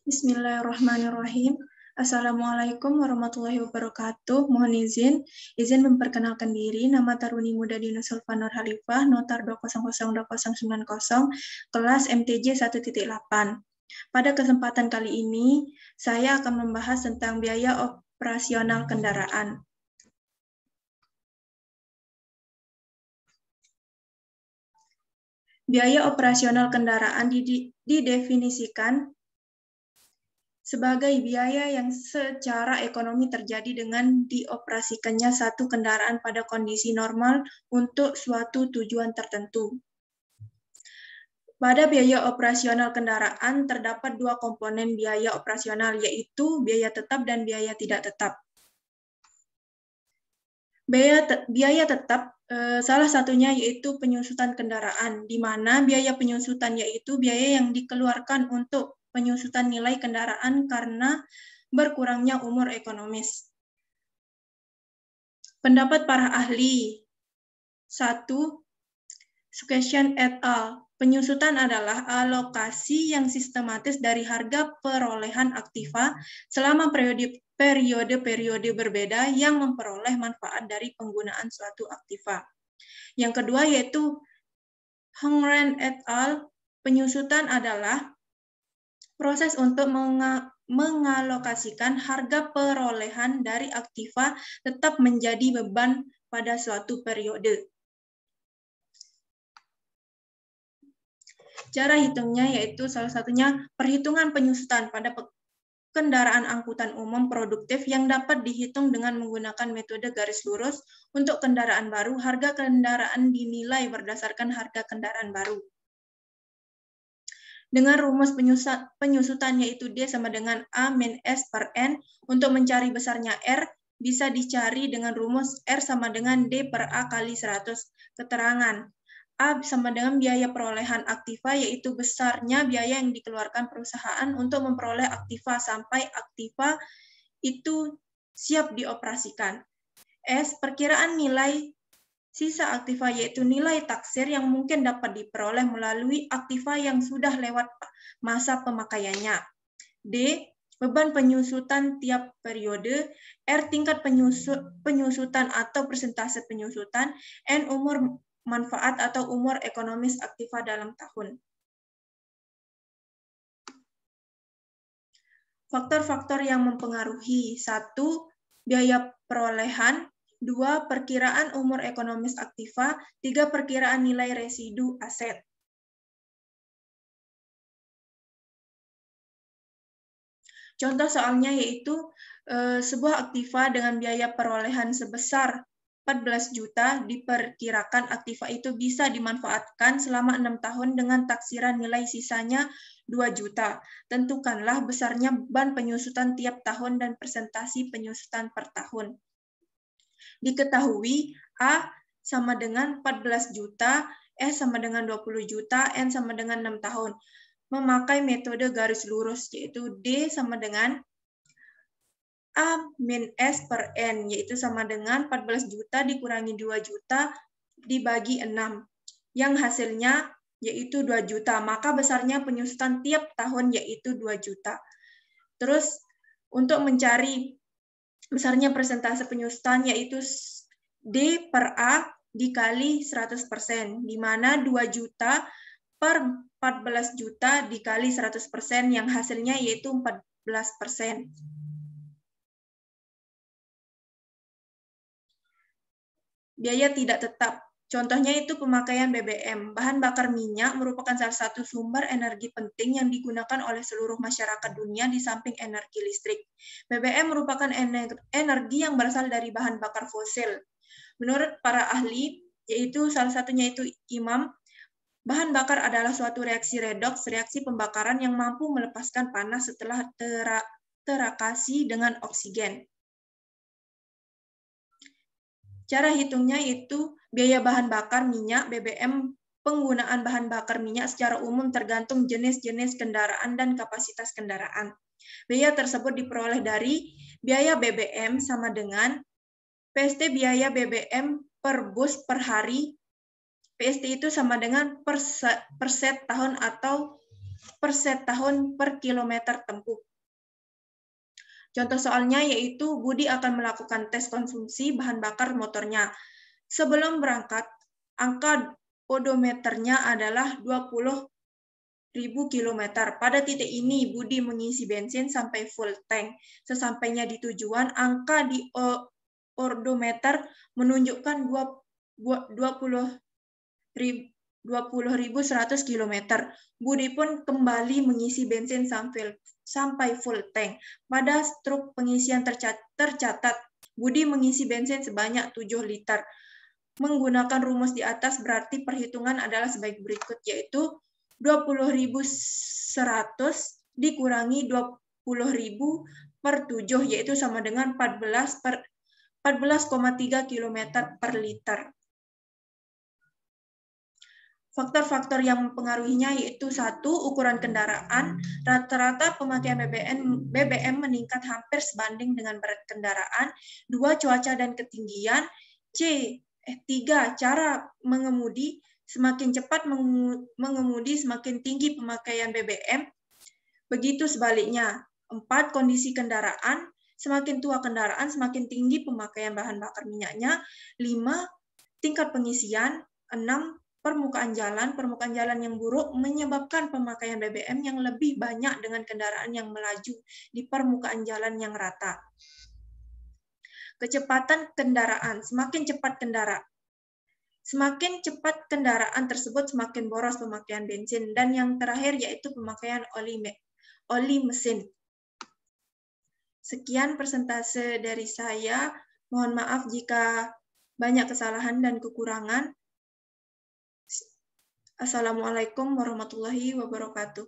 Bismillahirrahmanirrahim. Assalamualaikum warahmatullahi wabarakatuh. Mohon izin memperkenalkan diri. Nama Taruni Mudadina Sulfanur Halifah, Notar 2002090, kelas MTJ 1.8. Pada kesempatan kali ini, saya akan membahas tentang biaya operasional kendaraan. Biaya operasional kendaraan didefinisikan sebagai biaya yang secara ekonomi terjadi dengan dioperasikannya satu kendaraan pada kondisi normal untuk suatu tujuan tertentu. Pada biaya operasional kendaraan terdapat dua komponen biaya operasional, yaitu biaya tetap dan biaya tidak tetap. Biaya tetap salah satunya yaitu penyusutan kendaraan, di mana biaya penyusutan yaitu biaya yang dikeluarkan untuk penyusutan nilai kendaraan karena berkurangnya umur ekonomis. Pendapat para ahli. 1. Sukesan et al. Penyusutan adalah alokasi yang sistematis dari harga perolehan aktiva selama periode berbeda yang memperoleh manfaat dari penggunaan suatu aktiva. Yang kedua yaitu Hongren et al. Penyusutan adalah proses untuk mengalokasikan harga perolehan dari aktiva tetap menjadi beban pada suatu periode. Cara hitungnya yaitu salah satunya perhitungan penyusutan pada kendaraan angkutan umum produktif yang dapat dihitung dengan menggunakan metode garis lurus. Untuk kendaraan baru, harga kendaraan dinilai berdasarkan harga kendaraan baru. Dengan rumus penyusutan yaitu D sama dengan A min S per N, untuk mencari besarnya R, bisa dicari dengan rumus R sama dengan D per A kali 100. Keterangan. A sama dengan biaya perolehan aktiva, yaitu besarnya biaya yang dikeluarkan perusahaan untuk memperoleh aktiva sampai aktiva itu siap dioperasikan. S, perkiraan nilai sisa aktiva, yaitu nilai taksir yang mungkin dapat diperoleh melalui aktiva yang sudah lewat masa pemakaiannya. D, beban penyusutan tiap periode. R, tingkat penyusutan atau persentase penyusutan. N, umur manfaat atau umur ekonomis aktiva dalam tahun. Faktor-faktor yang mempengaruhi. 1. Biaya perolehan. 2. Perkiraan umur ekonomis aktiva. 3. Perkiraan nilai residu aset. Contoh soalnya yaitu sebuah aktiva dengan biaya perolehan sebesar 14 juta, diperkirakan aktiva itu bisa dimanfaatkan selama 6 tahun dengan taksiran nilai sisanya 2 juta. Tentukanlah besarnya beban penyusutan tiap tahun dan presentasi penyusutan per tahun. Diketahui A sama dengan 14 juta, S sama dengan 20 juta, N sama dengan 6 tahun. Memakai metode garis lurus, yaitu D sama dengan A min S per N, yaitu sama dengan 14 juta dikurangi 2 juta dibagi 6, yang hasilnya yaitu 2 juta. Maka besarnya penyusutan tiap tahun yaitu 2 juta. Terus untuk mencari besarnya persentase penyusutan yaitu D per A dikali 100%, di mana 2 juta per 14 juta dikali 100%, yang hasilnya yaitu 14%. Biaya tidak tetap. Contohnya itu pemakaian BBM. Bahan bakar minyak merupakan salah satu sumber energi penting yang digunakan oleh seluruh masyarakat dunia di samping energi listrik. BBM merupakan energi yang berasal dari bahan bakar fosil. Menurut para ahli, yaitu salah satunya itu Imam, bahan bakar adalah suatu reaksi redoks, reaksi pembakaran yang mampu melepaskan panas setelah tereaksi dengan oksigen. Cara hitungnya itu biaya bahan bakar minyak BBM. Penggunaan bahan bakar minyak secara umum tergantung jenis-jenis kendaraan dan kapasitas kendaraan. Biaya tersebut diperoleh dari biaya BBM sama dengan PST biaya BBM per bus per hari. PST itu sama dengan per set tahun atau per set tahun per kilometer tempuh. Contoh soalnya yaitu Budi akan melakukan tes konsumsi bahan bakar motornya. Sebelum berangkat, angka odometernya adalah 20.000 km. Pada titik ini, Budi mengisi bensin sampai full tank. Sesampainya di tujuan, angka di odometer menunjukkan 20.100 km. Budi pun kembali mengisi bensin sampai full tank. Pada struk pengisian tercatat, Budi mengisi bensin sebanyak 7 liter. Menggunakan rumus di atas berarti perhitungan adalah sebagai berikut, yaitu 20.100 dikurangi 20.000 per 7, yaitu sama dengan 14,3 km per liter. Faktor-faktor yang mempengaruhinya yaitu 1. Ukuran kendaraan. Rata-rata pemakaian BBM meningkat hampir sebanding dengan berat kendaraan. 2. Cuaca dan ketinggian. 3. Cara mengemudi. Semakin cepat mengemudi, semakin tinggi pemakaian BBM. Begitu sebaliknya. 4. Kondisi kendaraan. Semakin tua kendaraan, semakin tinggi pemakaian bahan bakar minyaknya. 5. Tingkat pengisian. 6. Permukaan jalan yang buruk menyebabkan pemakaian BBM yang lebih banyak dengan kendaraan yang melaju di permukaan jalan yang rata. Kecepatan kendaraan. Semakin cepat kendaraan tersebut, semakin boros pemakaian bensin. Dan yang terakhir yaitu pemakaian oli mesin. Sekian persentase dari saya. Mohon maaf jika banyak kesalahan dan kekurangan. Assalamualaikum warahmatullahi wabarakatuh.